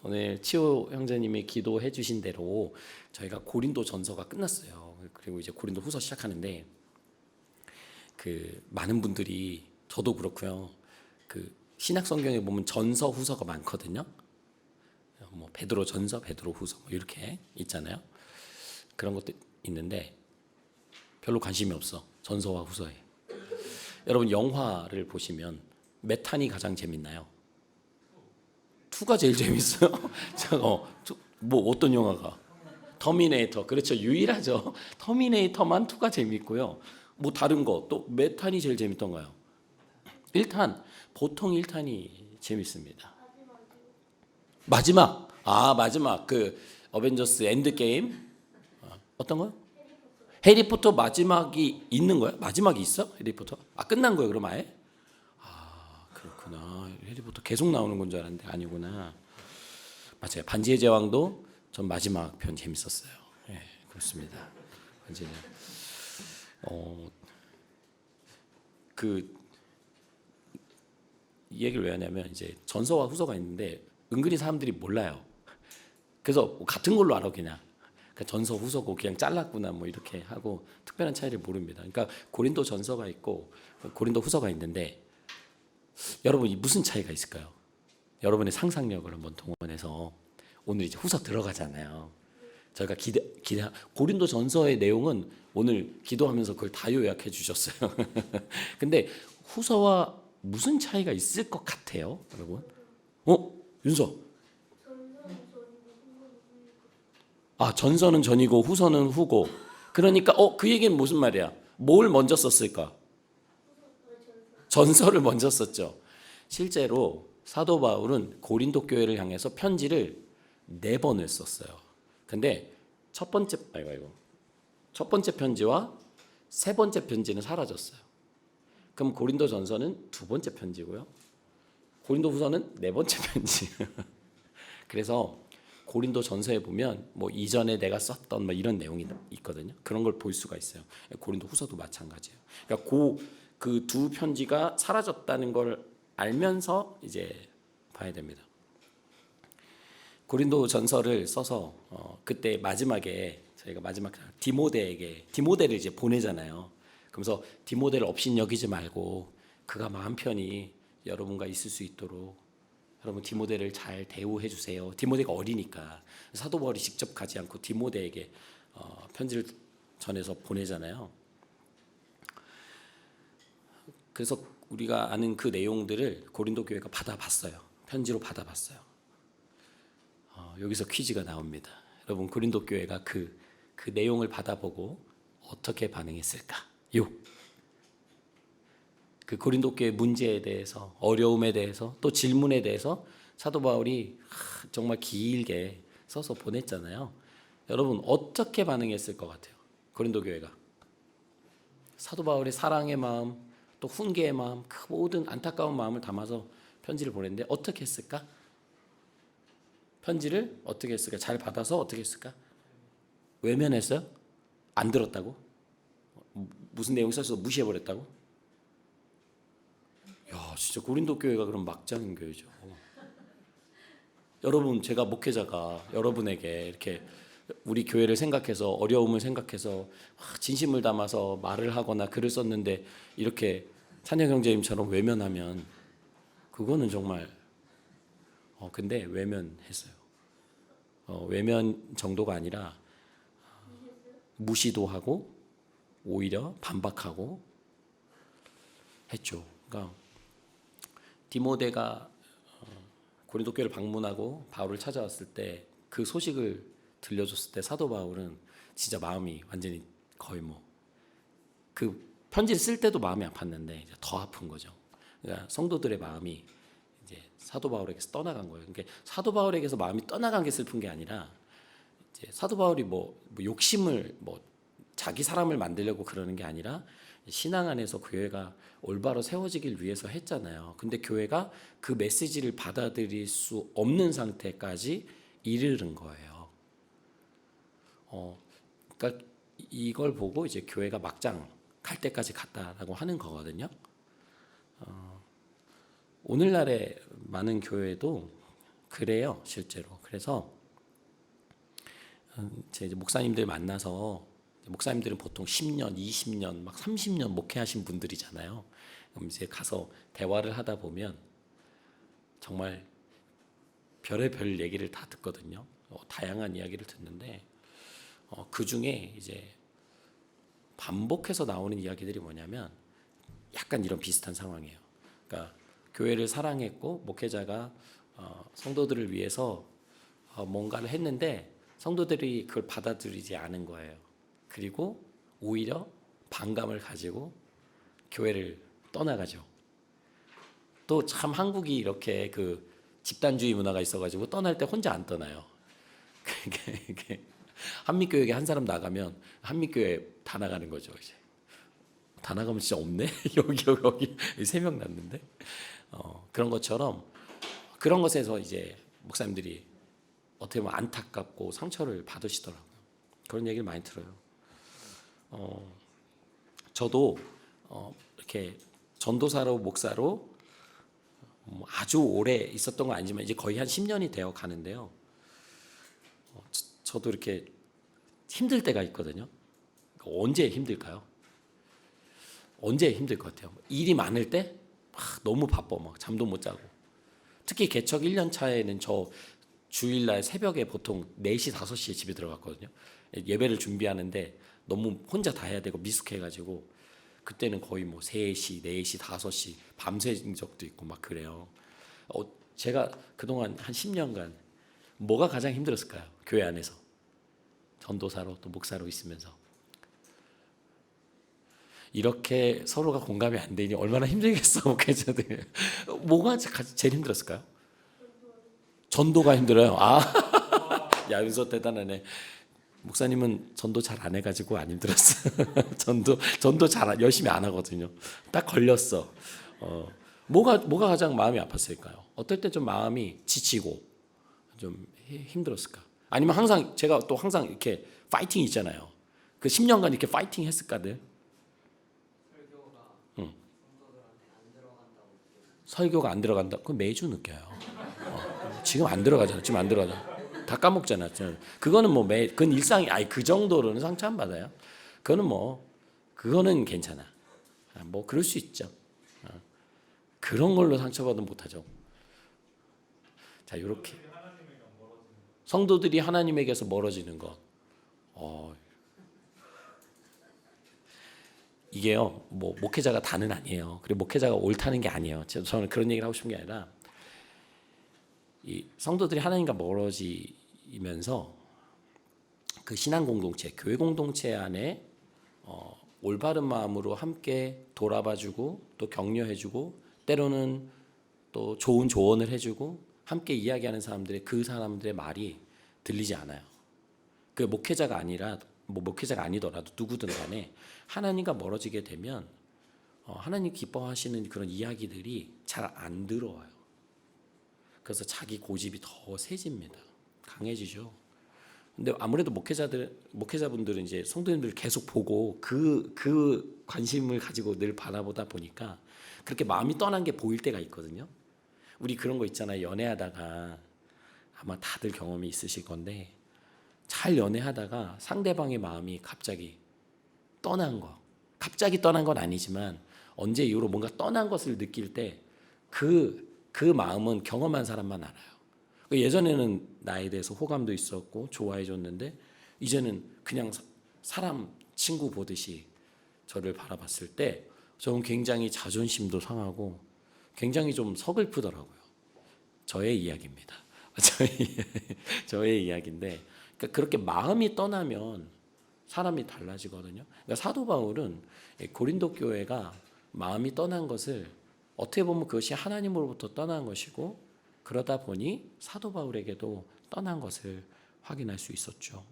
오늘 치호 형제님이 기도해 주신 대로 저희가 고린도 전서가 끝났어요. 그리고 이제 고린도 후서 시작하는데 그 많은 분들이 저도 그렇고요. 그 신약 성경에 보면 전서 후서가 많거든요. 뭐 베드로 전서, 베드로 후서 뭐 이렇게 있잖아요. 그런 것도 있는데 별로 관심이 없어. 전서와 후서에. 여러분 영화를 보시면 몇 탄이 가장 재밌나요? 2가 제일 재밌어요. 뭐 어떤 영화가? 터미네이터. 그렇죠. 유일하죠. 터미네이터만 2가 재밌고요. 뭐 다른 거 또 몇 탄이 제일 재밌던가요? 1탄. 보통 1탄이 재밌습니다. 마지막. 마지막 그 어벤져스 엔드게임. 어떤 거요? 해리포터 마지막이 있는 거야? 마지막이 있어? 해리포터? 끝난 거예요, 그럼 아예? 그렇구나. 해리포터 계속 나오는 건 줄 알았는데 아니구나. 맞아요. 반지의 제왕도 전 마지막 편 재밌었어요. 네, 그렇습니다. 반지의 이 얘기를 왜 하냐면 이제 전서와 후서가 있는데 은근히 사람들이 몰라요. 그래서 같은 걸로 알아 그냥. 그러니까 전서 후서고 그냥 잘랐구나 뭐 이렇게 하고 특별한 차이를 모릅니다. 그러니까 고린도 전서가 있고 고린도 후서가 있는데 여러분 이 무슨 차이가 있을까요? 여러분의 상상력을 한번 동원해서 오늘 이제 후서 들어가잖아요. 저희가 고린도 전서의 내용은 오늘 기도하면서 그걸 다 요약해 주셨어요. 근데 후서와 무슨 차이가 있을 것 같아요, 여러분? 윤서. 전서는 전이고 후서는 후고. 그러니까 그 얘기는 무슨 말이야? 뭘 먼저 썼을까? 전서를 먼저 썼죠. 실제로 사도 바울은 고린도 교회를 향해서 편지를 4번을 썼어요. 근데 첫 번째 편지와 3번째 편지는 사라졌어요. 그럼 고린도 전서는 2번째 편지고요. 고린도 후서는 4번째 편지. 그래서 고린도 전서에 보면 뭐 이전에 내가 썼던 뭐 이런 내용이 있거든요. 그런 걸 볼 수가 있어요. 고린도 후서도 마찬가지예요. 그러니까 그 2 편지가 사라졌다는 걸 알면서 이제 봐야 됩니다. 고린도 전서를 써서 그때 마지막에 저희가 마지막 디모데를 이제 보내잖아요. 그러면서 디모데를 업신여기지 말고 그가 마음 편히 여러분과 있을 수 있도록 여러분 디모데를 잘 대우해 주세요. 디모데가 어리니까 사도 바울이 직접 가지 않고 디모데에게 편지를 전해서 보내잖아요. 그래서 우리가 아는 그 내용들을 고린도 교회가 받아봤어요. 편지로 받아봤어요. 여기서 퀴즈가 나옵니다. 여러분 고린도 교회가 그 내용을 받아보고 어떻게 반응했을까요? 그 고린도 교회 문제에 대해서, 어려움에 대해서, 또 질문에 대해서 사도 바울이 정말 길게 써서 보냈잖아요. 여러분 어떻게 반응했을 것 같아요? 고린도 교회가 사도 바울의 사랑의 마음, 또 훈계의 마음, 그 모든 안타까운 마음을 담아서 편지를 보냈는데 어떻게 했을까? 편지를 어떻게 했을까? 잘 받아서 어떻게 했을까? 외면했어요? 안 들었다고? 무슨 내용 써서 무시해버렸다고? 진짜 고린도 교회가 그럼 막장인 교회죠. 여러분 제가 목회자가 여러분에게 이렇게 우리 교회를 생각해서 어려움을 생각해서 진심을 담아서 말을 하거나 글을 썼는데 이렇게 찬영 형제님처럼 외면하면 그거는 정말 근데 외면했어요. 외면 정도가 아니라 무시도 하고 오히려 반박하고 했죠. 그러니까 디모데가 고린도 교회를 방문하고 바울을 찾아왔을 때 그 소식을 들려줬을 때 사도 바울은 진짜 마음이 완전히 거의 그 편지를 쓸 때도 마음이 아팠는데 이제 더 아픈 거죠. 그러니까 성도들의 마음이 이제 사도 바울에게서 떠나간 거예요. 그러니까 사도 바울에게서 마음이 떠나간 게 슬픈 게 아니라 이제 사도 바울이 뭐 욕심을 자기 사람을 만들려고 그러는 게 아니라 신앙 안에서 교회가 올바로 세워지길 위해서 했잖아요. 근데 교회가 그 메시지를 받아들일 수 없는 상태까지 이르는 거예요. 그러니까 이걸 보고 이제 교회가 막장 갈 때까지 갔다라고 하는 거거든요. 오늘날의 많은 교회도 그래요, 실제로. 그래서 제 이제 목사님들 만나서 목사님들은 보통 10년, 20년, 막 30년 목회하신 분들이잖아요. 그럼 이제 가서 대화를 하다 보면 정말 별의별 얘기를 다 듣거든요. 다양한 이야기를 듣는데 그 중에 이제 반복해서 나오는 이야기들이 뭐냐면 약간 이런 비슷한 상황이에요. 그러니까 교회를 사랑했고 목회자가 성도들을 위해서 뭔가를 했는데 성도들이 그걸 받아들이지 않은 거예요. 그리고 오히려 반감을 가지고 교회를 떠나가죠. 또 참 한국이 이렇게 그 집단주의 문화가 있어가지고 떠날 때 혼자 안 떠나요. 이게 한미교회에 한 사람 나가면 한미교회 다 나가는 거죠. 이제 다 나가면 진짜 없네. 여기 3명 났는데 그런 것처럼 그런 것에서 이제 목사님들이 어떻게 보면 안타깝고 상처를 받으시더라고요. 그런 얘기를 많이 들어요. 저도 이렇게 전도사로 목사로 아주 오래 있었던 건 아니지만 이제 거의 한 10년이 되어 가는데요. 저도 이렇게 힘들 때가 있거든요. 언제 힘들까요? 언제 힘들 것 같아요? 일이 많을 때 막 너무 바빠, 막 잠도 못 자고. 특히 개척 1년 차에는 저 주일날 새벽에 보통 4시, 5시에 집에 들어갔거든요. 예배를 준비하는데 너무 혼자 다 해야 되고 미숙해가지고 그때는 거의 뭐 3시, 4시, 5시 밤새인 적도 있고 막 그래요. 제가 그동안 한 10년간 뭐가 가장 힘들었을까요? 교회 안에서 전도사로 또 목사로 있으면서 이렇게 서로가 공감이 안 되니 얼마나 힘들겠어. 목회자들 뭐가 제일 힘들었을까요? 전도가 힘들어요. 야 윤서 대단하네. 목사님은 전도 잘 안 해가지고 안 힘들었어. 전도 잘 열심히 안 하거든요. 딱 걸렸어. 뭐가 가장 마음이 아팠을까요? 어떨 때 좀 마음이 지치고 좀 힘들었을까? 아니면 항상 제가 또 항상 이렇게 파이팅 있잖아요. 그 10년간 이렇게 파이팅 했을까들? 설교가 안 들어간다. 그건 매주 느껴요. 지금 안 들어가잖아. 지금 안 들어가잖아. 다 까먹잖아. 그거는 뭐 그건 일상이 그 정도로는 상처 안 받아요. 그거는 괜찮아. 뭐 그럴 수 있죠. 그런 걸로 상처받으면 못하죠. 자, 이렇게 성도들이 하나님에게서 멀어지는 것. 이게요, 뭐 목회자가 다는 아니에요. 그리고 목회자가 옳다는 게 아니에요. 저는 그런 얘기를 하고 싶은 게 아니라 이 성도들이 하나님과 멀어지면서 그 신앙 공동체, 교회 공동체 안에 올바른 마음으로 함께 돌아봐주고 또 격려해주고 때로는 또 좋은 조언을 해주고 함께 이야기하는 그 사람들의 말이 들리지 않아요. 그 목회자가 아니라 뭐 목회자가 아니더라도 누구든 간에 하나님과 멀어지게 되면 하나님 기뻐하시는 그런 이야기들이 잘 안 들어와요. 그래서 자기 고집이 더 세집니다. 강해지죠. 근데 아무래도 목회자분들은 이제 성도님들 계속 보고 그 관심을 가지고 늘 바라보다 보니까 그렇게 마음이 떠난 게 보일 때가 있거든요. 우리 그런 거 있잖아요. 연애하다가 아마 다들 경험이 있으실 건데 잘 연애하다가 상대방의 마음이 갑자기 떠난 거. 갑자기 떠난 건 아니지만 언제 이후로 뭔가 떠난 것을 느낄 때 그 마음은 경험한 사람만 알아요. 예전에는 나에 대해서 호감도 있었고 좋아해 줬는데 이제는 그냥 사람 친구 보듯이 저를 바라봤을 때 저는 굉장히 자존심도 상하고 굉장히 좀 서글프더라고요. 저의 이야기입니다. 저의 이야기인데 그러니까 그렇게 마음이 떠나면 사람이 달라지거든요. 그러니까 사도 바울은 고린도 교회가 마음이 떠난 것을 어떻게 보면 그것이 하나님으로부터 떠난 것이고 그러다 보니 사도 바울에게도 떠난 것을 확인할 수 있었죠.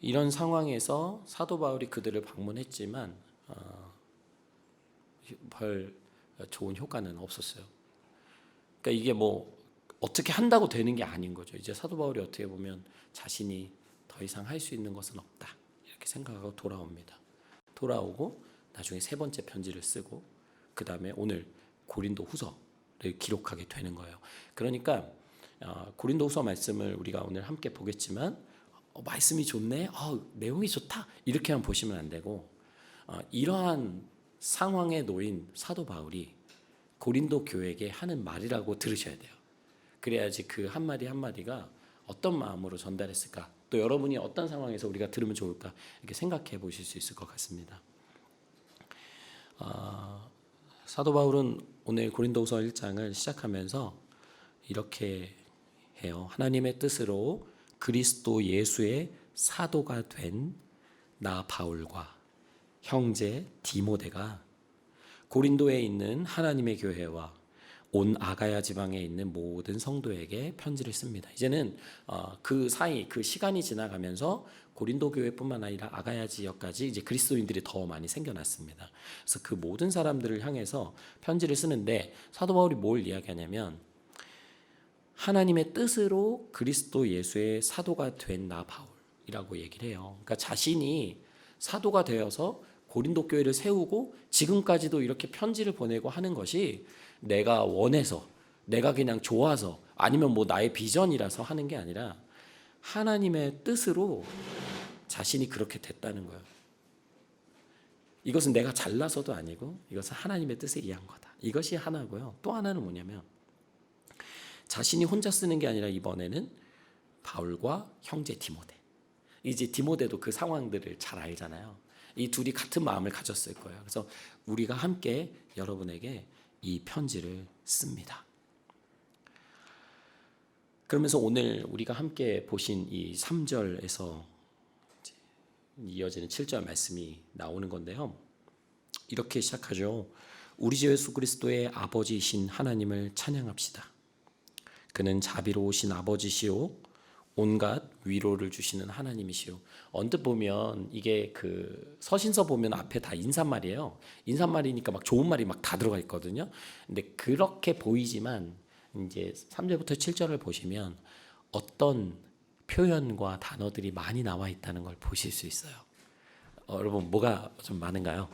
이런 상황에서 사도 바울이 그들을 방문했지만 별 좋은 효과는 없었어요. 그러니까 이게 뭐 어떻게 한다고 되는 게 아닌 거죠. 이제 사도 바울이 어떻게 보면 자신이 더 이상 할 수 있는 것은 없다 이렇게 생각하고 돌아옵니다. 돌아오고 나중에 3번째 편지를 쓰고 그 다음에 오늘 고린도후서를 기록하게 되는 거예요. 그러니까 고린도후서 말씀을 우리가 오늘 함께 보겠지만 말씀이 좋네, 내용이 좋다 이렇게만 보시면 안 되고 이러한 상황에 놓인 사도 바울이 고린도 교회에게 하는 말이라고 들으셔야 돼요. 그래야지 그 한마디 한마디가 어떤 마음으로 전달했을까, 또 여러분이 어떤 상황에서 우리가 들으면 좋을까 이렇게 생각해 보실 수 있을 것 같습니다. 사도 바울은 오늘 고린도후서 1장을 시작하면서 이렇게 해요. 하나님의 뜻으로 그리스도 예수의 사도가 된 나 바울과 형제 디모데가 고린도에 있는 하나님의 교회와 온 아가야 지방에 있는 모든 성도에게 편지를 씁니다. 이제는 그 사이 그 시간이 지나가면서 고린도 교회뿐만 아니라 아가야 지역까지 이제 그리스도인들이 더 많이 생겨났습니다. 그래서 그 모든 사람들을 향해서 편지를 쓰는데 사도 바울이 뭘 이야기하냐면 하나님의 뜻으로 그리스도 예수의 사도가 된 나 바울이라고 얘기를 해요. 그러니까 자신이 사도가 되어서 고린도 교회를 세우고 지금까지도 이렇게 편지를 보내고 하는 것이 내가 원해서, 내가 그냥 좋아서, 아니면 뭐 나의 비전이라서 하는 게 아니라 하나님의 뜻으로 자신이 그렇게 됐다는 거예요. 이것은 내가 잘나서도 아니고 이것은 하나님의 뜻에 의한 거다. 이것이 하나고요. 또 하나는 뭐냐면 자신이 혼자 쓰는 게 아니라 이번에는 바울과 형제 디모데. 이제 디모데도 그 상황들을 잘 알잖아요. 이 둘이 같은 마음을 가졌을 거예요. 그래서 우리가 함께 여러분에게 이 편지를 씁니다. 그러면서 오늘 우리가 함께 보신 이 3절에서 이어지는 7절 말씀이 나오는 건데요. 이렇게 시작하죠. 우리 주 예수 그리스도의 아버지이신 하나님을 찬양합시다. 그는 자비로우신 아버지시오 온갖 위로를 주시는 하나님이시오. 언뜻 보면 이게 그 서신서 보면 앞에 다 인사말이에요. 인사말이니까 막 좋은 말이 막 다 들어가 있거든요. 근데 그렇게 보이지만 이제 3절부터 7절을 보시면 어떤 표현과 단어들이 많이 나와 있다는 걸 보실 수 있어요. 여러분 뭐가 좀 많은가요?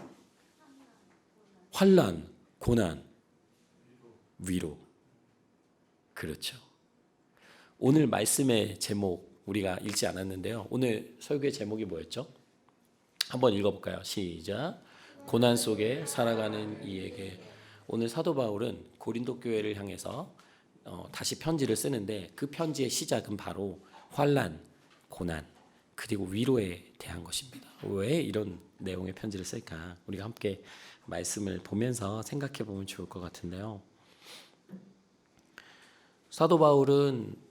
환난, 고난, 위로. 그렇죠. 오늘 말씀의 제목 우리가 읽지 않았는데요. 오늘 설교의 제목이 뭐였죠? 한번 읽어볼까요? 시작. 고난 속에 살아가는 이에게. 오늘 사도 바울은 고린도 교회를 향해서 다시 편지를 쓰는데 그 편지의 시작은 바로 환난, 고난, 그리고 위로에 대한 것입니다. 왜 이런 내용의 편지를 쓸까? 우리가 함께 말씀을 보면서 생각해 보면 좋을 것 같은데요. 사도 바울은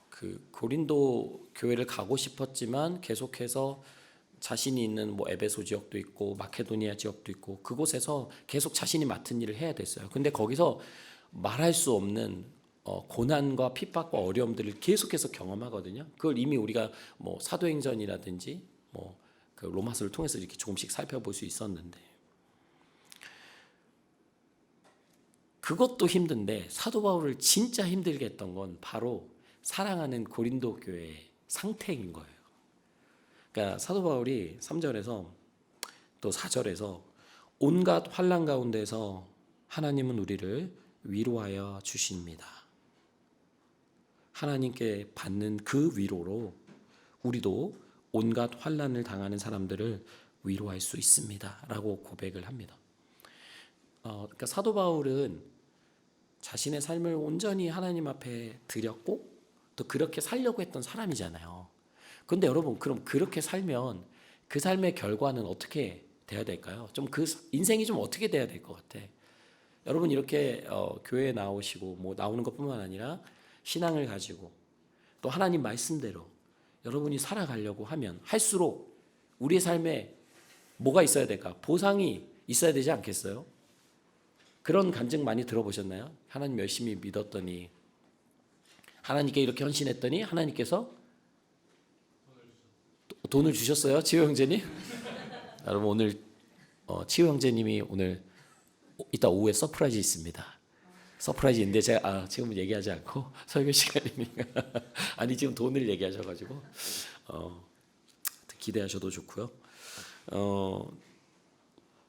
그 고린도 교회를 가고 싶었지만 계속해서 자신이 있는 뭐 에베소 지역도 있고 마케도니아 지역도 있고 그곳에서 계속 자신이 맡은 일을 해야 됐어요. 근데 거기서 말할 수 없는 고난과 핍박과 어려움들을 계속해서 경험하거든요. 그걸 이미 우리가 뭐 사도행전이라든지 뭐 그 로마서를 통해서 이렇게 조금씩 살펴볼 수 있었는데 그것도 힘든데 사도 바울을 진짜 힘들게 했던 건 바로 사랑하는 고린도 교회의 상태인 거예요. 그러니까 사도 바울이 3절에서 또 4절에서 온갖 환난 가운데서 하나님은 우리를 위로하여 주십니다. 하나님께 받는 그 위로로 우리도 온갖 환난을 당하는 사람들을 위로할 수 있습니다. 라고 고백을 합니다. 그러니까 사도 바울은 자신의 삶을 온전히 하나님 앞에 드렸고 또 그렇게 살려고 했던 사람이잖아요. 그런데 여러분 그럼 그렇게 살면 그 삶의 결과는 어떻게 돼야 될까요? 좀 그 인생이 좀 어떻게 돼야 될 것 같아? 여러분 이렇게 교회에 나오시고 뭐 나오는 것뿐만 아니라 신앙을 가지고 또 하나님 말씀대로 여러분이 살아가려고 하면 할수록 우리의 삶에 뭐가 있어야 될까? 보상이 있어야 되지 않겠어요? 그런 간증 많이 들어보셨나요? 하나님 열심히 믿었더니 하나님께 이렇게 헌신했더니 하나님께서 돈을 주셨어요? 치호 형제님? 여러분 오늘 치호 형제님이 오늘 이따 오후에 서프라이즈 있습니다. 서프라이즈인데 제가 지금 얘기하지 않고 설교 시간이니까 아니 지금 돈을 얘기하셔가지고 기대하셔도 좋고요.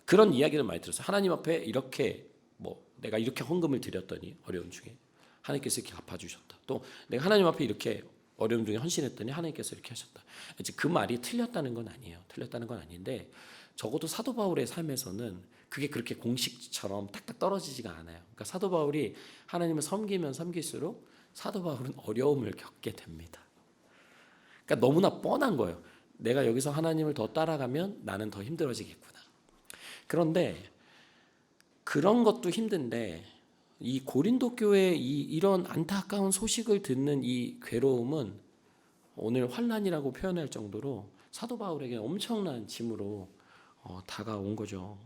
그런 이야기를 많이 들었어요. 하나님 앞에 이렇게 뭐 내가 이렇게 헌금을 드렸더니 어려움 중에 하나님께서 이렇게 갚아주셨다. 또 내가 하나님 앞에 이렇게 어려움 중에 헌신했더니 하나님께서 이렇게 하셨다. 이제 그 말이 틀렸다는 건 아니에요. 틀렸다는 건 아닌데 적어도 사도 바울의 삶에서는 그게 그렇게 공식처럼 딱딱 떨어지지가 않아요. 그러니까 사도 바울이 하나님을 섬기면 섬길수록 사도 바울은 어려움을 겪게 됩니다. 그러니까 너무나 뻔한 거예요. 내가 여기서 하나님을 더 따라가면 나는 더 힘들어지겠구나. 그런데 그런 것도 힘든데 이 고린도 교회의 이런 안타까운 소식을 듣는 이 괴로움은 오늘 환난이라고 표현할 정도로 사도 바울에게 엄청난 짐으로 다가온 거죠.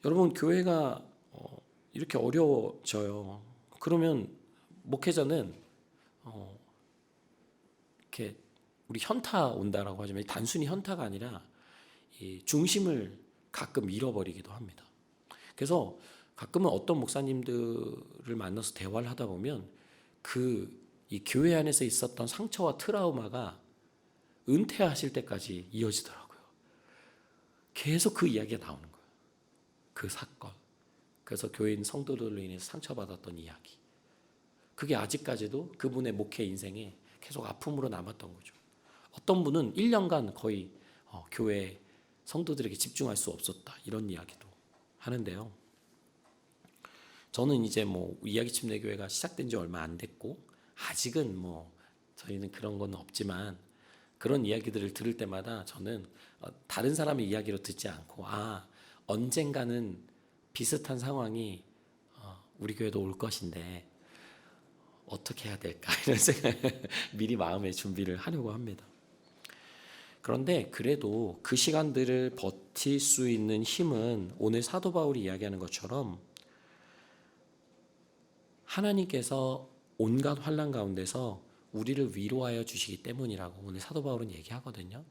여러분, 교회가 이렇게 어려워져요. 그러면 목회자는 이렇게 우리 현타 온다라고 하지만 단순히 현타가 아니라 이 중심을 가끔 잃어버리기도 합니다. 그래서 가끔은 어떤 목사님들을 만나서 대화를 하다 보면 이 교회 안에서 있었던 상처와 트라우마가 은퇴하실 때까지 이어지더라고요. 계속 그 이야기가 나오는 거예요. 그 사건. 그래서 교인 성도들로 인해서 상처받았던 이야기. 그게 아직까지도 그분의 목회 인생에 계속 아픔으로 남았던 거죠. 어떤 분은 1년간 거의 교회 성도들에게 집중할 수 없었다. 이런 이야기도 하는데요. 저는 이제 이야기 침례교회가 시작된 지 얼마 안 됐고 아직은 저희는 그런 건 없지만 그런 이야기들을 들을 때마다 저는 다른 사람의 이야기로 듣지 않고 언젠가는 비슷한 상황이 우리 교회도 올 것인데 어떻게 해야 될까 이런 생각 미리 마음의 준비를 하려고 합니다. 그런데 그래도 그 시간들을 버틸 수 있는 힘은 오늘 사도 바울이 이야기하는 것처럼 하나님께서 온갖 환난 가운데서 우리를 위로하여 주시기 때문이라고 오늘 사도 바울은 얘기하거든요.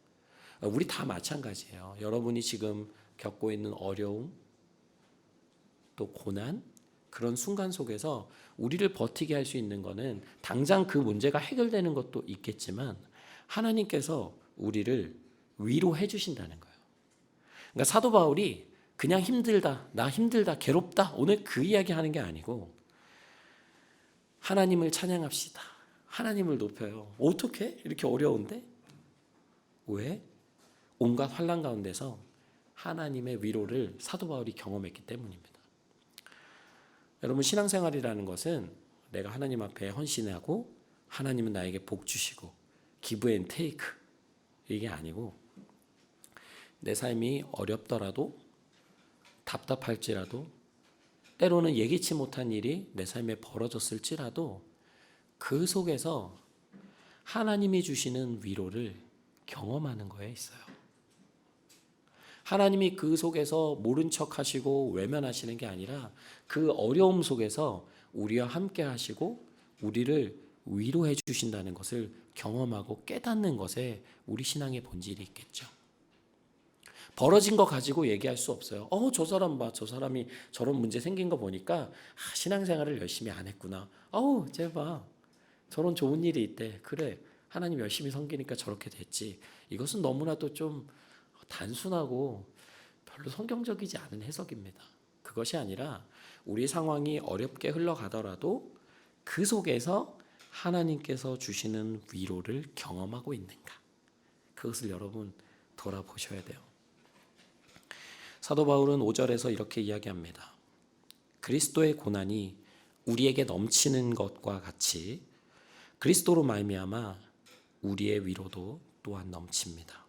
우리 다 마찬가지예요. 여러분이 지금 겪고 있는 어려움 또 고난 그런 순간 속에서 우리를 버티게 할 수 있는 거는 당장 그 문제가 해결되는 것도 있겠지만 하나님께서 우리를 위로해 주신다는 거예요. 그러니까 사도 바울이 그냥 힘들다, 나 힘들다, 괴롭다 오늘 그 이야기 하는 게 아니고 하나님을 찬양합시다. 하나님을 높여요. 어떻게? 이렇게 어려운데? 왜? 온갖 환난 가운데서 하나님의 위로를 사도 바울이 경험했기 때문입니다. 여러분, 신앙생활이라는 것은 내가 하나님 앞에 헌신하고 하나님은 나에게 복 주시고 기브 앤 테이크 이게 아니고 내 삶이 어렵더라도 답답할지라도 때로는 예기치 못한 일이 내 삶에 벌어졌을지라도 그 속에서 하나님이 주시는 위로를 경험하는 거에 있어요. 하나님이 그 속에서 모른 척 하시고 외면하시는 게 아니라 그 어려움 속에서 우리와 함께 하시고 우리를 위로해 주신다는 것을 경험하고 깨닫는 것에 우리 신앙의 본질이 있겠죠. 벌어진 거 가지고 얘기할 수 없어요. 저 사람 봐. 저 사람이 저런 문제 생긴 거 보니까 신앙생활을 열심히 안 했구나. 쟤 봐. 저런 좋은 일이 있대. 그래. 하나님 열심히 섬기니까 저렇게 됐지. 이것은 너무나도 좀 단순하고 별로 성경적이지 않은 해석입니다. 그것이 아니라 우리 상황이 어렵게 흘러가더라도 그 속에서 하나님께서 주시는 위로를 경험하고 있는가. 그것을 여러분 돌아보셔야 돼요. 사도 바울은 5절에서 이렇게 이야기합니다. 그리스도의 고난이 우리에게 넘치는 것과 같이 그리스도로 말미암아 우리의 위로도 또한 넘칩니다.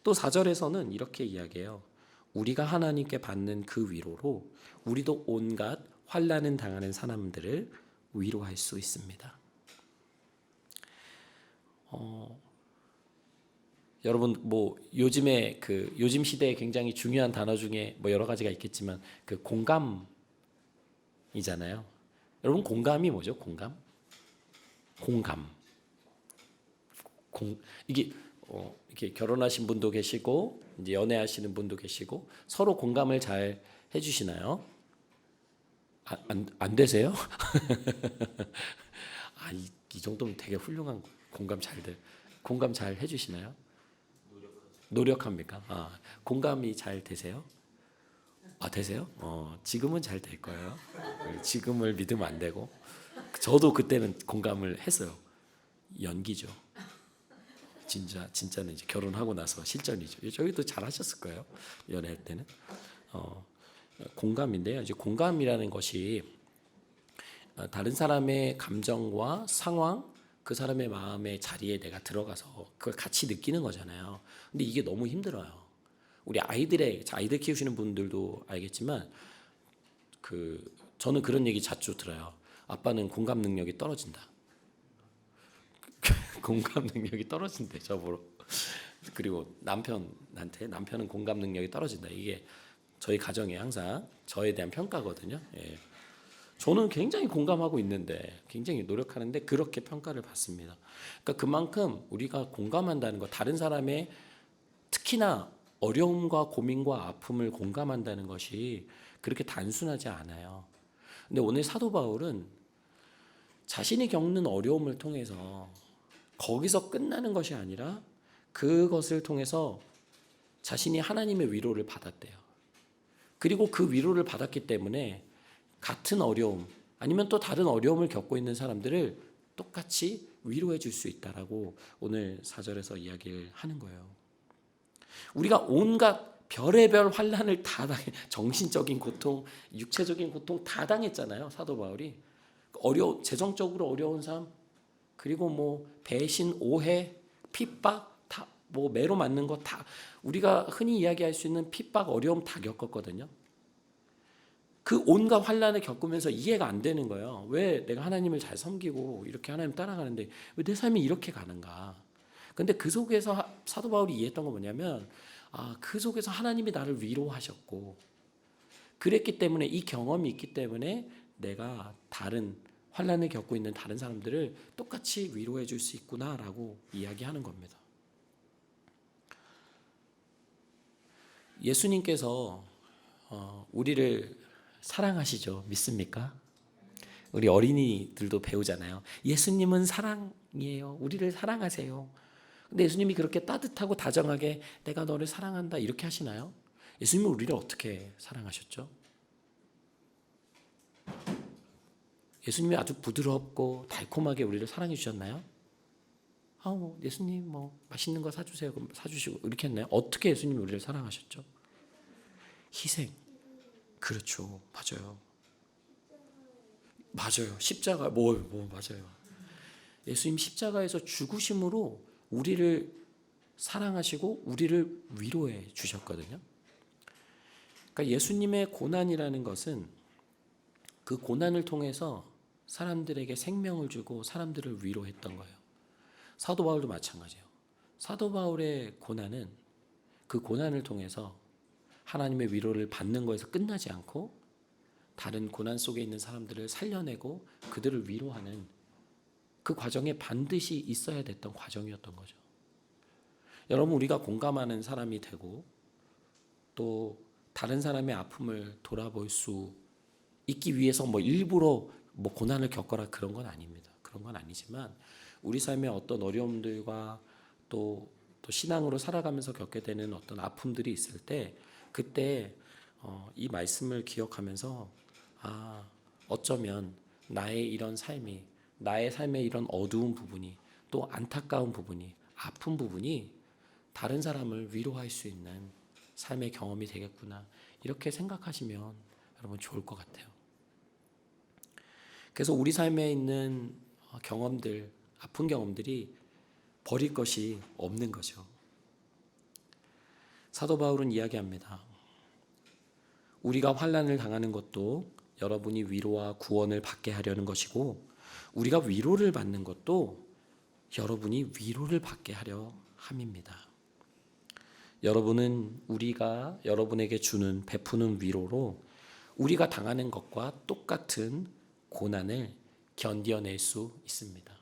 또 4절에서는 이렇게 이야기해요. 우리가 하나님께 받는 그 위로로 우리도 온갖 환난을 당하는 사람들을 위로할 수 있습니다. 여러분 요즘에 요즘 시대에 굉장히 중요한 단어 중에 여러 가지가 있겠지만 그 공감이잖아요. 여러분 공감이 뭐죠? 공감? 이게 이렇게 결혼하신 분도 계시고 이제 연애하시는 분도 계시고 서로 공감을 잘 해주시나요? 안 되세요? 이 정도면 되게 훌륭한 공감 잘 해주시나요? 노력합니까? 공감이 잘 되세요? 아, 되세요? 지금은 잘 될 거예요. 지금을 믿으면 안 되고. 저도 그때는 공감을 했어요. 연기죠. 진짜는 이제 결혼하고 나서 실전이죠. 저희도 잘하셨을 거예요. 연애할 때는. 어, 공감인데요. 이제 공감이라는 것이 다른 사람의 감정과 상황, 그 사람의 마음의 자리에 내가 들어가서 그걸 같이 느끼는 거잖아요. 근데 이게 너무 힘들어요. 우리 아이들 키우시는 분들도 알겠지만 저는 그런 얘기 자주 들어요. 아빠는 공감 능력이 떨어진다. 공감 능력이 떨어진대 저보러. 그리고 남편은 공감 능력이 떨어진다. 이게 저희 가정에 항상 저에 대한 평가거든요. 예. 저는 굉장히 공감하고 있는데 굉장히 노력하는데 그렇게 평가를 받습니다. 그러니까 그만큼 우리가 공감한다는 것, 다른 사람의 특히나 어려움과 고민과 아픔을 공감한다는 것이 그렇게 단순하지 않아요. 근데 오늘 사도 바울은 자신이 겪는 어려움을 통해서 거기서 끝나는 것이 아니라 그것을 통해서 자신이 하나님의 위로를 받았대요. 그리고 그 위로를 받았기 때문에 같은 어려움 아니면 또 다른 어려움을 겪고 있는 사람들을 똑같이 위로해 줄 수 있다라고 오늘 4절에서 이야기를 하는 거예요. 우리가 온갖 별의별 환난을 다 정신적인 고통, 육체적인 고통 다 당했잖아요. 사도 바울이 재정적으로 어려운 삶, 그리고 뭐 배신, 오해, 핍박, 다 뭐 매로 맞는 거 다 우리가 흔히 이야기할 수 있는 핍박, 어려움 다 겪었거든요. 그 온갖 환난을 겪으면서 이해가 안 되는 거예요. 왜 내가 하나님을 잘 섬기고 이렇게 하나님 따라가는데 왜 내 삶이 이렇게 가는가? 근데 그 속에서 사도 바울이 이해했던 건 뭐냐면 그 속에서 하나님이 나를 위로하셨고 그랬기 때문에 이 경험이 있기 때문에 내가 다른 환난을 겪고 있는 다른 사람들을 똑같이 위로해 줄 수 있구나라고 이야기하는 겁니다. 예수님께서 우리를 사랑하시죠? 믿습니까? 우리 어린이들도 배우잖아요. 예수님은 사랑이에요. 우리를 사랑하세요. 근데 예수님이 그렇게 따뜻하고 다정하게 내가 너를 사랑한다 이렇게 하시나요? 예수님은 우리를 어떻게 사랑하셨죠? 예수님이 아주 부드럽고 달콤하게 우리를 사랑해 주셨나요? 예수님 뭐 맛있는 거 사주세요. 그럼 사주시고 이렇게 했나요? 어떻게 예수님이 우리를 사랑하셨죠? 희생. 그렇죠. 맞아요. 맞아요. 십자가 맞아요. 예수님 십자가에서 죽으심으로 우리를 사랑하시고 우리를 위로해 주셨거든요. 그러니까 예수님의 고난이라는 것은 그 고난을 통해서 사람들에게 생명을 주고 사람들을 위로했던 거예요. 사도 바울도 마찬가지예요. 사도 바울의 고난은 그 고난을 통해서 하나님의 위로를 받는 거에서 끝나지 않고 다른 고난 속에 있는 사람들을 살려내고 그들을 위로하는 그 과정에 반드시 있어야 됐던 과정이었던 거죠. 여러분, 우리가 공감하는 사람이 되고 또 다른 사람의 아픔을 돌아볼 수 있기 위해서 일부러 고난을 겪어라 그런 건 아닙니다. 그런 건 아니지만 우리 삶의 어떤 어려움들과 또 신앙으로 살아가면서 겪게 되는 어떤 아픔들이 있을 때 그때 이 말씀을 기억하면서 어쩌면 나의 이런 삶이 나의 삶의 이런 어두운 부분이 또 안타까운 부분이 아픈 부분이 다른 사람을 위로할 수 있는 삶의 경험이 되겠구나 이렇게 생각하시면 여러분 좋을 것 같아요. 그래서 우리 삶에 있는 경험들, 아픈 경험들이 버릴 것이 없는 거죠. 사도 바울은 이야기합니다. 우리가 환난을 당하는 것도 여러분이 위로와 구원을 받게 하려는 것이고 우리가 위로를 받는 것도 여러분이 위로를 받게 하려 함입니다. 여러분은 우리가 여러분에게 주는 베푸는 위로로 우리가 당하는 것과 똑같은 고난을 견뎌낼 수 있습니다.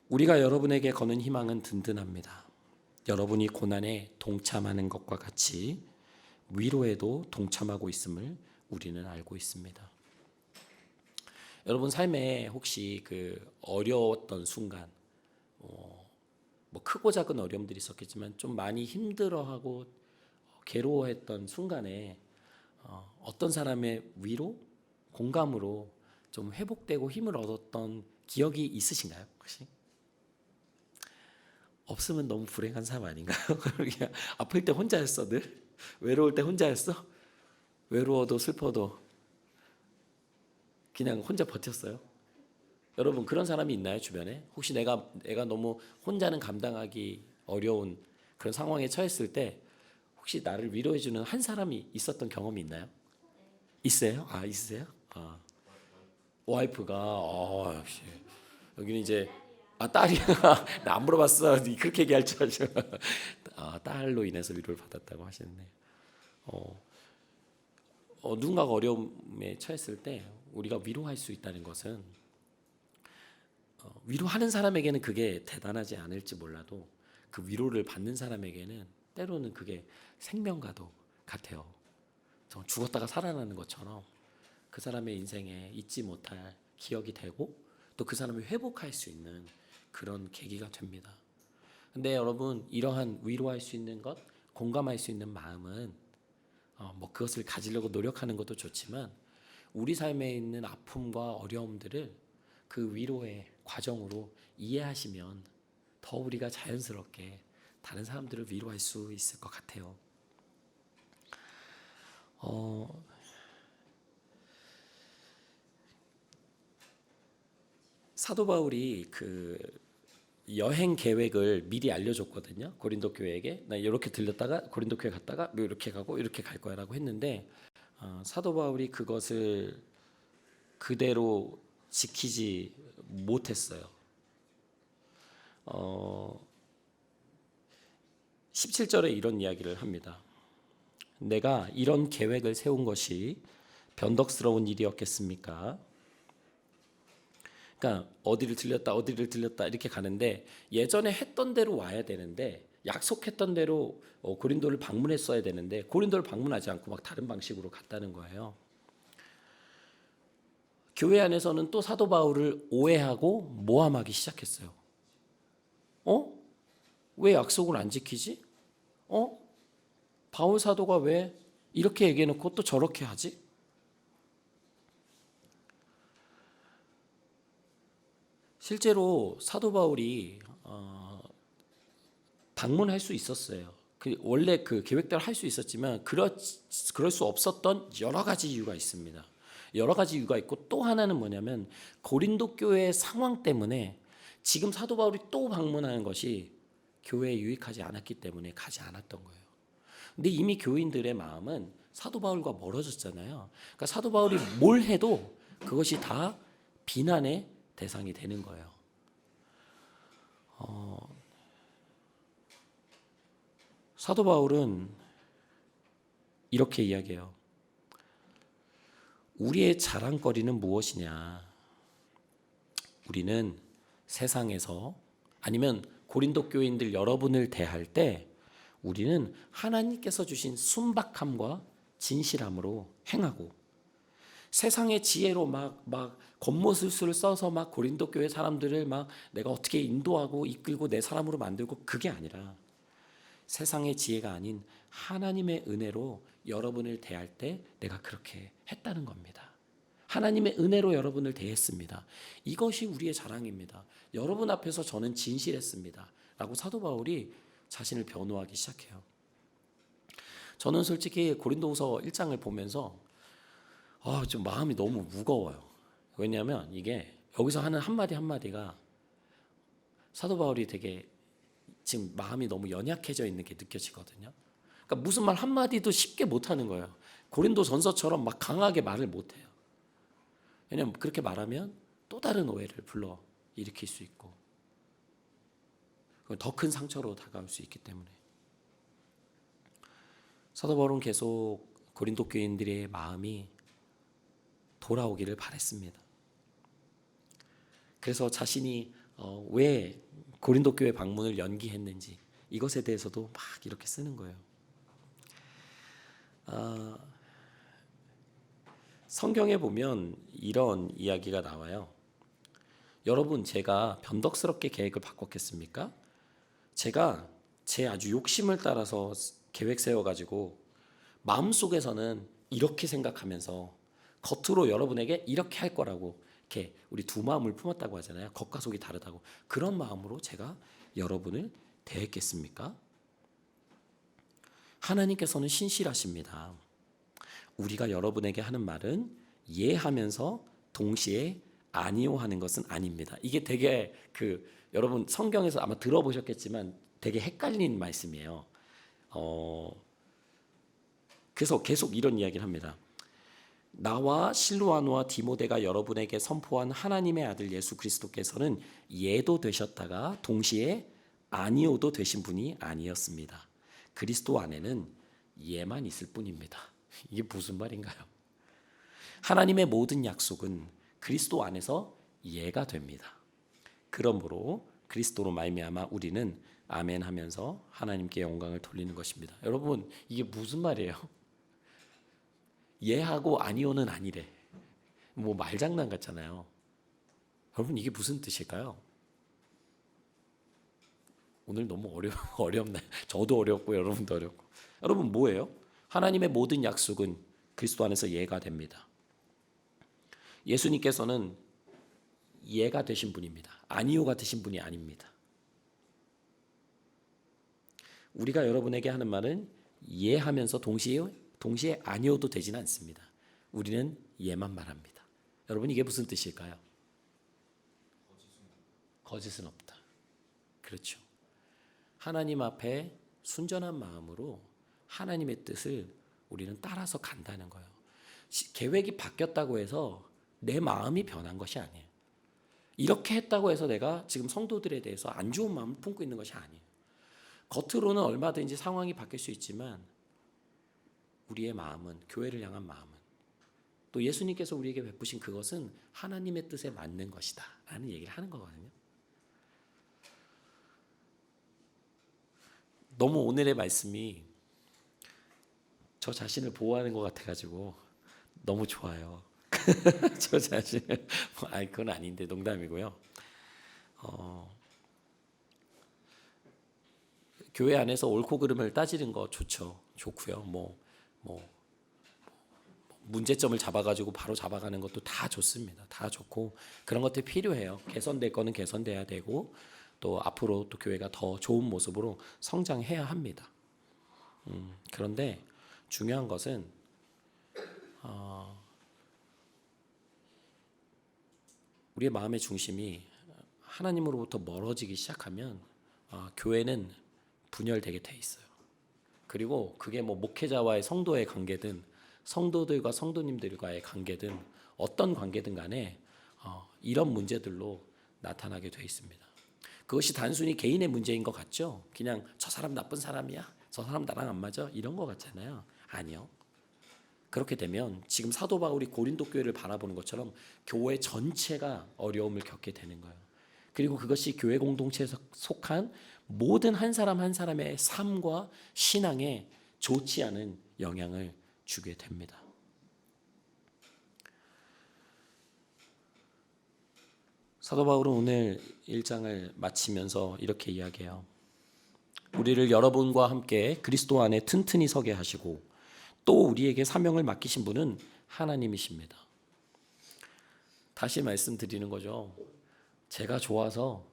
우리가 여러분에게 거는 희망은 든든합니다. 여러분이 고난에 동참하는 것과 같이 위로에도 동참하고 있음을 우리는 알고 있습니다. 여러분 삶에 혹시 어려웠던 순간, 크고 작은 어려움들이 있었겠지만 좀 많이 힘들어하고 괴로워했던 순간에 어떤 사람의 위로, 공감으로 좀 회복되고 힘을 얻었던 기억이 있으신가요? 혹시? 없으면 너무 불행한 삶 아닌가요? 그냥 아플 때 혼자였어 늘? 외로울 때 혼자였어? 외로워도 슬퍼도 그냥 혼자 버텼어요? 여러분 그런 사람이 있나요 주변에? 혹시 내가 너무 혼자는 감당하기 어려운 그런 상황에 처했을 때 혹시 나를 위로해주는 한 사람이 있었던 경험이 있나요? 있어요? 아 있으세요? 아 와이프가 역시 여기는 이제 딸이야. 나 안 물어봤어. 니 그렇게 얘기할 줄 알죠. 딸로 인해서 위로를 받았다고 하시는데 누군가가 어려움에 처했을 때 우리가 위로할 수 있다는 것은 위로하는 사람에게는 그게 대단하지 않을지 몰라도 그 위로를 받는 사람에게는 때로는 그게 생명과도 같아요. 정말 죽었다가 살아나는 것처럼 그 사람의 인생에 잊지 못할 기억이 되고 또 그 사람을 회복할 수 있는 그런 계기가 됩니다. 근데 여러분 이러한 위로할 수 있는 것, 공감할 수 있는 마음은 뭐 그것을 가지려고 노력하는 것도 좋지만 우리 삶에 있는 아픔과 어려움들을 그 위로의 과정으로 이해하시면 더 우리가 자연스럽게 다른 사람들을 위로할 수 있을 것 같아요. 사도 바울이 그 여행 계획을 미리 알려줬거든요. 고린도 교회에게 나 이렇게 들렸다가 고린도 교회 갔다가 뭐 이렇게 가고 이렇게 갈 거야라고 했는데 사도 바울이 그것을 그대로 지키지 못했어요. 17절에 이런 이야기를 합니다. 내가 이런 계획을 세운 것이 변덕스러운 일이었겠습니까? 그러니까 어디를 들렸다 이렇게 가는데 예전에 했던 대로 와야 되는데 약속했던 대로 고린도를 방문했어야 되는데 고린도를 방문하지 않고 막 다른 방식으로 갔다는 거예요. 교회 안에서는 또 사도 바울을 오해하고 모함하기 시작했어요. 왜 약속을 안 지키지? 바울 사도가 왜 이렇게 얘기해놓고 또 저렇게 하지? 실제로 사도 바울이 방문할 수 있었어요. 원래 그 계획대로 할 수 있었지만 그럴 수 없었던 여러 가지 이유가 있습니다. 여러 가지 이유가 있고 또 하나는 뭐냐면 고린도 교회의 상황 때문에 지금 사도 바울이 또 방문하는 것이 교회에 유익하지 않았기 때문에 가지 않았던 거예요. 근데 이미 교인들의 마음은 사도 바울과 멀어졌잖아요. 그러니까 사도 바울이 뭘 해도 그것이 다 비난의 대상이 되는 거예요. 사도 바울은 이렇게 이야기해요. 우리의 자랑거리는 무엇이냐? 우리는 세상에서 아니면 고린도 교인들 여러분을 대할 때 우리는 하나님께서 주신 순박함과 진실함으로 행하고 세상의 지혜로 막 겉모술수를 써서 막 고린도 교회 사람들을 막 내가 어떻게 인도하고 이끌고 내 사람으로 만들고 그게 아니라 세상의 지혜가 아닌 하나님의 은혜로 여러분을 대할 때 내가 그렇게 했다는 겁니다. 하나님의 은혜로 여러분을 대했습니다. 이것이 우리의 자랑입니다. 여러분 앞에서 저는 진실했습니다. 라고 사도 바울이 자신을 변호하기 시작해요. 저는 솔직히 고린도후서 1장을 보면서 좀 마음이 너무 무거워요. 왜냐하면 이게 여기서 하는 한마디 한마디가 사도 바울이 되게 지금 마음이 너무 연약해져 있는 게 느껴지거든요. 그러니까 무슨 말 한마디도 쉽게 못하는 거예요. 고린도 전서처럼 막 강하게 말을 못해요. 왜냐하면 그렇게 말하면 또 다른 오해를 불러 일으킬 수 있고 더 큰 상처로 다가올 수 있기 때문에 사도 바울은 계속 고린도 교인들의 마음이 돌아오기를 바랬습니다. 그래서 자신이 왜 고린도 교회 방문을 연기했는지 이것에 대해서도 막 이렇게 쓰는 거예요. 성경에 보면 이런 이야기가 나와요. 여러분 제가 변덕스럽게 계획을 바꿨겠습니까? 제가 제 아주 욕심을 따라서 계획 세워가지고 마음속에서는 이렇게 생각하면서 겉으로 여러분에게 이렇게 할 거라고 이렇게 우리 두 마음을 품었다고 하잖아요. 겉과 속이 다르다고. 그런 마음으로 제가 여러분을 대했겠습니까? 하나님께서는 신실하십니다. 우리가 여러분에게 하는 말은 예하면서 동시에 아니요 하는 것은 아닙니다. 이게 되게 여러분 성경에서 아마 들어보셨겠지만 되게 헷갈리는 말씀이에요. 그래서 계속 이런 이야기를 합니다. 나와 실루아노와 디모데가 여러분에게 선포한 하나님의 아들 예수 그리스도께서는 예도 되셨다가 동시에 아니오도 되신 분이 아니었습니다. 그리스도 안에는 예만 있을 뿐입니다. 이게 무슨 말인가요? 하나님의 모든 약속은 그리스도 안에서 예가 됩니다. 그러므로 그리스도로 말미암아 우리는 아멘 하면서 하나님께 영광을 돌리는 것입니다. 여러분 이게 무슨 말이에요? 예하고 아니오는 아니래. 뭐 말장난 같잖아요. 여러분 이게 무슨 뜻일까요? 오늘 너무 어렵네. 저도 어렵고 여러분도 어렵고. 여러분 뭐예요? 하나님의 모든 약속은 그리스도 안에서 예가 됩니다. 예수님께서는 예가 되신 분입니다. 아니오가 되신 분이 아닙니다. 우리가 여러분에게 하는 말은 예하면서 동시에 아니오도 되지는 않습니다. 우리는 예만 말합니다. 여러분 이게 무슨 뜻일까요? 거짓은 없다. 그렇죠. 하나님 앞에 순전한 마음으로 하나님의 뜻을 우리는 따라서 간다는 거예요. 계획이 바뀌었다고 해서 내 마음이 변한 것이 아니에요. 이렇게 했다고 해서 내가 지금 성도들에 대해서 안 좋은 마음을 품고 있는 것이 아니에요. 겉으로는 얼마든지 상황이 바뀔 수 있지만 우리의 마음은, 교회를 향한 마음은, 또 예수님께서 우리에게 베푸신 그것은 하나님의 뜻에 맞는 것이다 라는 얘기를 하는 거거든요. 너무 오늘의 말씀이 저 자신을 보호하는 것 같아가지고 너무 좋아요. 저 자신을 그건 아닌데 농담이고요. 교회 안에서 옳고 그름을 따지는 거 좋고요. 문제점을 잡아가지고 바로 잡아가는 것도 다 좋습니다. 다 좋고 그런 것들이 필요해요. 개선될 거는 개선돼야 되고 또 앞으로 또 교회가 더 좋은 모습으로 성장해야 합니다. 그런데 중요한 것은 우리의 마음의 중심이 하나님으로부터 멀어지기 시작하면 교회는 분열되게 돼 있어요. 그리고 그게 목회자와의 성도의 관계든 성도들과 성도님들과의 관계든 어떤 관계든 간에 이런 문제들로 나타나게 돼 있습니다. 그것이 단순히 개인의 문제인 것 같죠? 그냥 저 사람 나쁜 사람이야, 저 사람 나랑 안 맞아 이런 것 같잖아요. 아니요. 그렇게 되면 지금 사도 바울이 고린도 교회를 바라보는 것처럼 교회 전체가 어려움을 겪게 되는 거예요. 그리고 그것이 교회 공동체에 속한 모든 한 사람 한 사람의 삶과 신앙에 좋지 않은 영향을 주게 됩니다. 사도 바울은 오늘 1장을 마치면서 이렇게 이야기해요. 우리를 여러분과 함께 그리스도 안에 튼튼히 서게 하시고 또 우리에게 사명을 맡기신 분은 하나님이십니다. 다시 말씀드리는 거죠. 제가 좋아서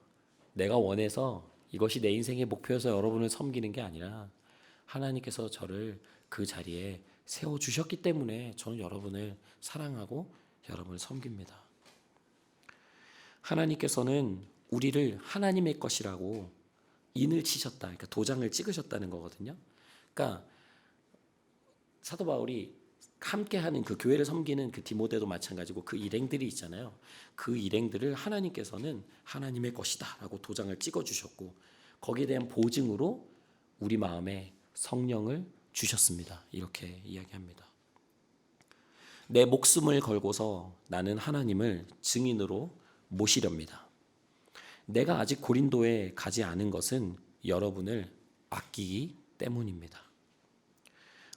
내가 원해서 이것이 내 인생의 목표여서 여러분을 섬기는 게 아니라 하나님께서 저를 그 자리에 세워주셨기 때문에 저는 여러분을 사랑하고 여러분을 섬깁니다. 하나님께서는 우리를 하나님의 것이라고 인을 치셨다. 그러니까 도장을 찍으셨다는 거거든요. 그러니까 사도 바울이 함께하는 그 교회를 섬기는 그 디모데도 마찬가지고 그 일행들이 있잖아요. 그 일행들을 하나님께서는 하나님의 것이다라고 도장을 찍어주셨고 거기에 대한 보증으로 우리 마음에 성령을 주셨습니다. 이렇게 이야기합니다. 내 목숨을 걸고서 나는 하나님을 증인으로 모시렵니다. 내가 아직 고린도에 가지 않은 것은 여러분을 아끼기 때문입니다.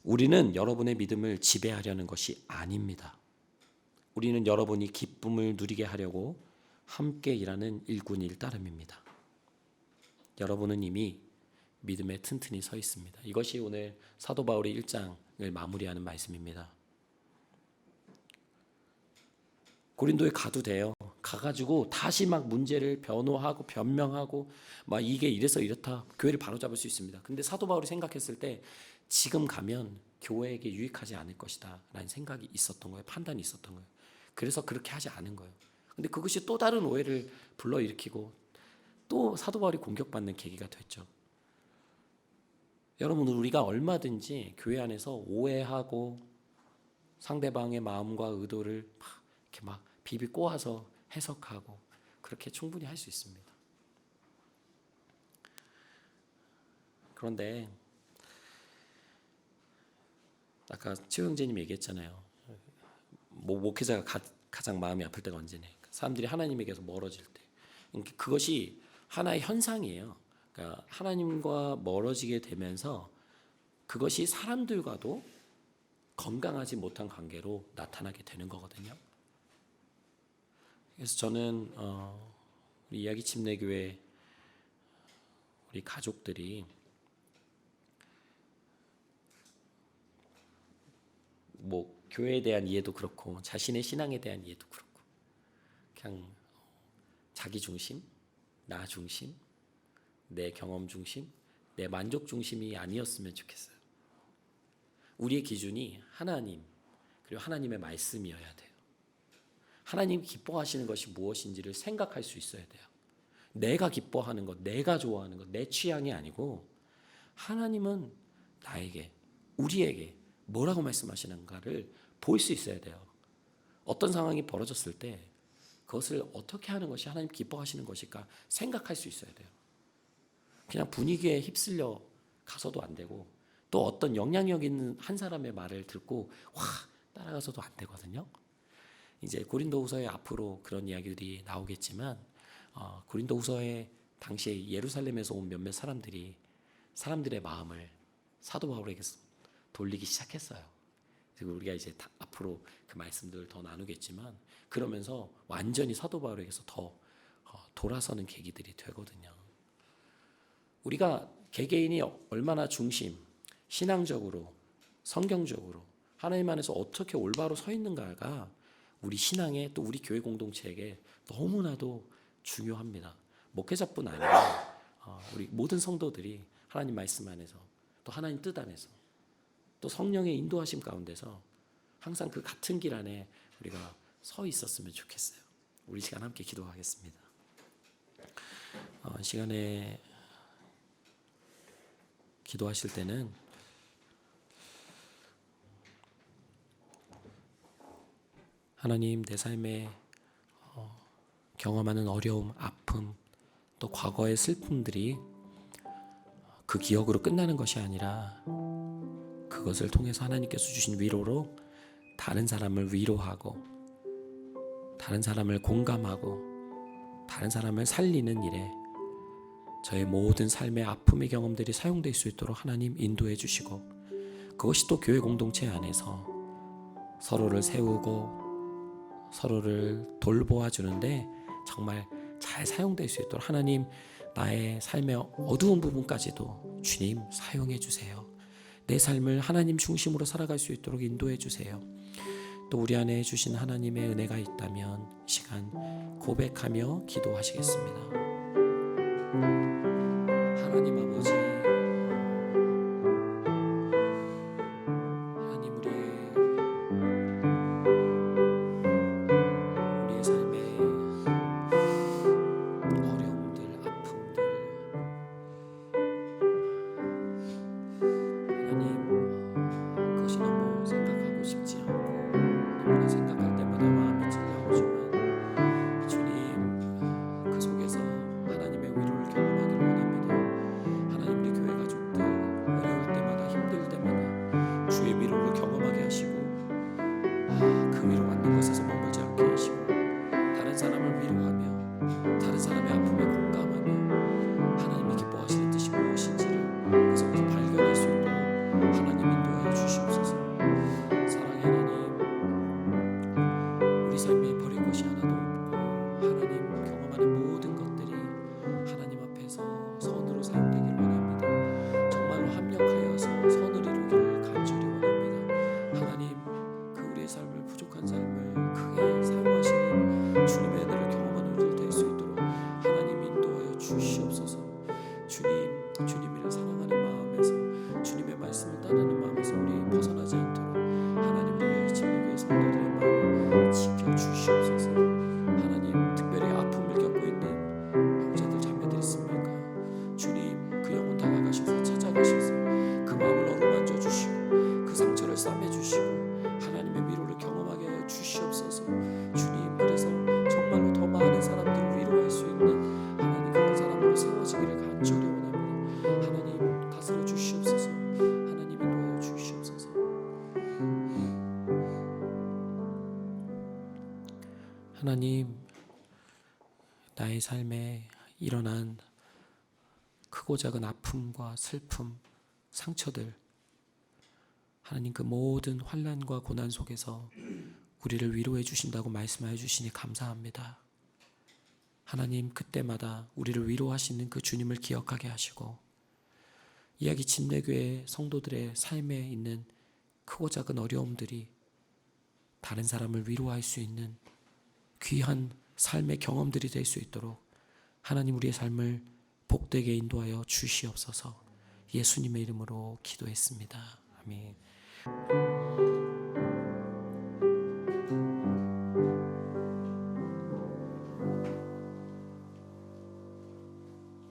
우리는 여러분의 믿음을 지배하려는 것이 아닙니다. 우리는 여러분이 기쁨을 누리게 하려고 함께 일하는 일꾼일 따름입니다. 여러분은 이미 믿음에 튼튼히 서 있습니다. 이것이 오늘 사도 바울의 1장을 마무리하는 말씀입니다. 고린도에 가도 돼요. 가가지고 다시 막 문제를 변호하고 변명하고 막 이게 이래서 이렇다, 교회를 바로잡을 수 있습니다. 근데 사도 바울이 생각했을 때 지금 가면 교회에게 유익하지 않을 것이다 라는 생각이 있었던 거예요. 판단이 있었던 거예요. 그래서 그렇게 하지 않은 거예요. 근데 그것이 또 다른 오해를 불러일으키고 또 사도 바울이 공격받는 계기가 됐죠. 여러분, 우리가 얼마든지 교회 안에서 오해하고 상대방의 마음과 의도를 이렇게 막 비비 꼬아서 해석하고 그렇게 충분히 할 수 있습니다. 그런데 아까 최영재님 얘기했잖아요. 목회자가 가장 마음이 아플 때가 언제냐. 사람들이 하나님에게서 멀어질 때. 그것이 하나의 현상이에요. 그러니까 하나님과 멀어지게 되면서 그것이 사람들과도 건강하지 못한 관계로 나타나게 되는 거거든요. 그래서 저는 우리 이야기 침례교회 우리 가족들이 교회에 대한 이해도 그렇고 자신의 신앙에 대한 이해도 그렇고 그냥 자기 중심, 나 중심, 내 경험 중심, 내 만족 중심이 아니었으면 좋겠어요. 우리의 기준이 하나님 그리고 하나님의 말씀이어야 돼요. 하나님 기뻐하시는 것이 무엇인지를 생각할 수 있어야 돼요. 내가 기뻐하는 것, 내가 좋아하는 것, 내 취향이 아니고 하나님은 나에게, 우리에게 뭐라고 말씀하시는가를 볼 수 있어야 돼요. 어떤 상황이 벌어졌을 때 그것을 어떻게 하는 것이 하나님 기뻐하시는 것일까 생각할 수 있어야 돼요. 그냥 분위기에 휩쓸려 가서도 안 되고 또 어떤 영향력 있는 한 사람의 말을 듣고 따라가서도 안 되거든요. 이제 고린도후서에 앞으로 그런 이야기들이 나오겠지만 고린도후서에 당시에 예루살렘에서 온 몇몇 사람들의 마음을 사도 바울에게서 돌리기 시작했어요. 그리고 우리가 이제 앞으로 그 말씀들을 더 나누겠지만 그러면서 완전히 사도 바울에게서 더 돌아서는 계기들이 되거든요. 우리가 개개인이 얼마나 중심, 신앙적으로, 성경적으로 하나님 안에서 어떻게 올바로 서 있는가가 우리 신앙에 또 우리 교회 공동체에게 너무나도 중요합니다. 목회자뿐 아니라 우리 모든 성도들이 하나님 말씀 안에서 또 하나님 뜻 안에서 또 성령의 인도하심 가운데서 항상 그 같은 길 안에 우리가 서 있었으면 좋겠어요. 우리 시간 함께 기도하겠습니다. 시간에 기도하실 때는 하나님, 내 삶에 경험하는 어려움, 아픔, 또 과거의 슬픔들이 그 기억으로 끝나는 것이 아니라 그것을 통해서 하나님께서 주신 위로로 다른 사람을 위로하고 다른 사람을 공감하고 다른 사람을 살리는 일에 저의 모든 삶의 아픔의 경험들이 사용될 수 있도록 하나님 인도해 주시고 그것이 또 교회 공동체 안에서 서로를 세우고 서로를 돌보아 주는데 정말 잘 사용될 수 있도록 하나님, 나의 삶의 어두운 부분까지도 주님 사용해 주세요. 내 삶을 하나님 중심으로 살아갈 수 있도록 인도해 주세요. 또 우리 안에 주신 하나님의 은혜가 있다면 이 시간 고백하며 기도하시겠습니다. 하나님 아버지, 하나님 우리의 삶의 어려움들, 아픔들 하나님, 그것이 너무 생각하고 싶지 않고 너무나 생각할 때마다 마음이 찔려오지만 주님, 그 속에서 하나님의 위로를 경험하기를 원합니다. 하나님, 우리 교회 가족들 어려울 때마다 힘들 때마다 주의 위로를 경험하게 하시고 그 위로 받는 것에서 머물지 않게 하시고 다른 사람을 위로하며 다른 사람의 아픔에 공감하며 하나님이 기뻐하시는 뜻이 무엇인지를 그 속에서 발견할 수 있도록 하나님 인도하여 주시옵소서. 사랑의 하나님, 우리 삶에 버릴 것이 하나도 없고 하나님 경험하는 모든 것들이 하나님 앞에서 선으로 사용되기를 원합니다. 회복시켜 주시옵소서. 하나님, 특별히 아픔을 겪고 있는 형제들 자매들 있습니까? 주님, 그 영혼 다가가셔서 찾아가셔서 그 마음을 어루만져 주시고 그 상처를 싸매 주시고 하나님의 위로를 경험하게 하여 주시옵소서. 주님, 그래서 정말로 더 많은 사람들을 위로할 수 있는 하나님 그런 사람으로 세워지기를 간절히 원합니다. 하나님, 다스려 주시옵소서. 하나님, 인도하여 주시옵소서. 하나님, 나의 삶에 일어난 크고 작은 아픔과 슬픔, 상처들, 하나님 그 모든 환난과 고난 속에서 우리를 위로해 주신다고 말씀하여 주시니 감사합니다. 하나님, 그때마다 우리를 위로하시는 그 주님을 기억하게 하시고 이야기 침례교회 성도들의 삶에 있는 크고 작은 어려움들이 다른 사람을 위로할 수 있는 귀한 삶의 경험들이 될 수 있도록 하나님, 우리의 삶을 복되게 인도하여 주시옵소서. 예수님의 이름으로 기도했습니다. 아멘.